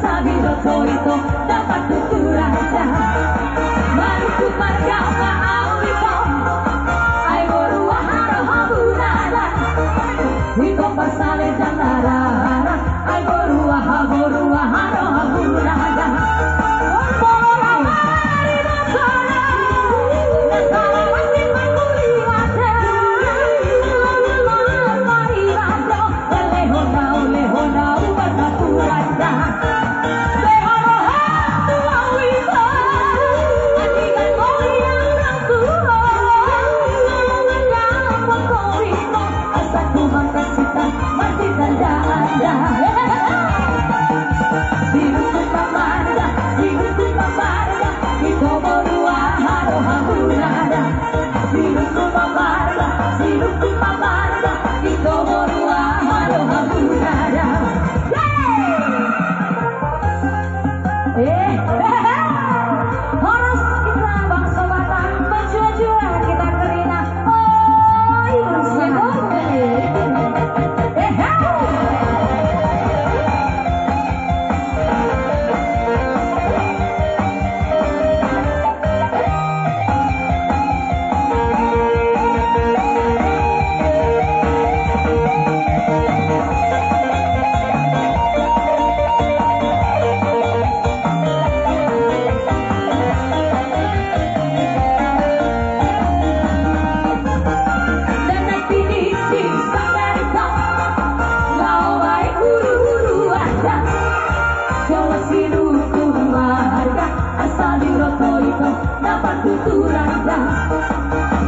wasabi roto itu dapat tuturan Maluku marga ma'awito Ay borua haro habunada Wiko pasale janarara Ay borua haro habunada Borora mari nasara Nasara wasi makulingate Mari rajo Lehona warna turanda Lehona hatu awita Adikan goyang rangkuho Ngapang kowito Asa kumang kasita Masih tanda anda Sinuku pamarga Ito borua haro habunada Sinuku pamarga Ito borua haro habunada Horas kita bangsa Batak Berjua-jua kita kerina Oh irus dapat tuturanda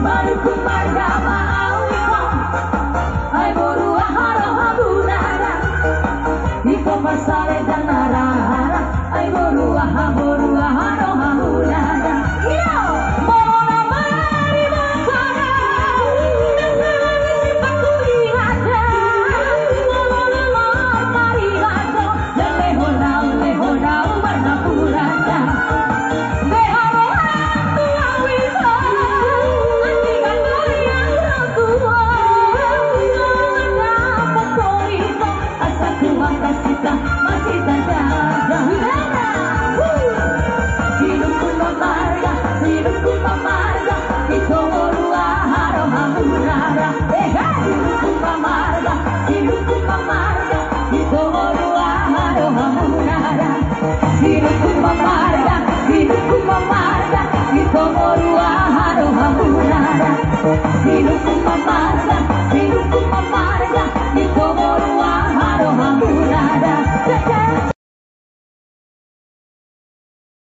Maluku marga ma'awito Ay borua haro habunada Iko pasale janarara Ay borua haro habunada Borora mari nasara Nasara wisi pakulingate Mari rajo Dan lehona warna puranda Masih terjaga Hidupku pamarga Ito borua haro habunada Hidupku pamarga Ito borua haro habunada Hidupku pamarga Ito borua haro habunada Hidupku pamarga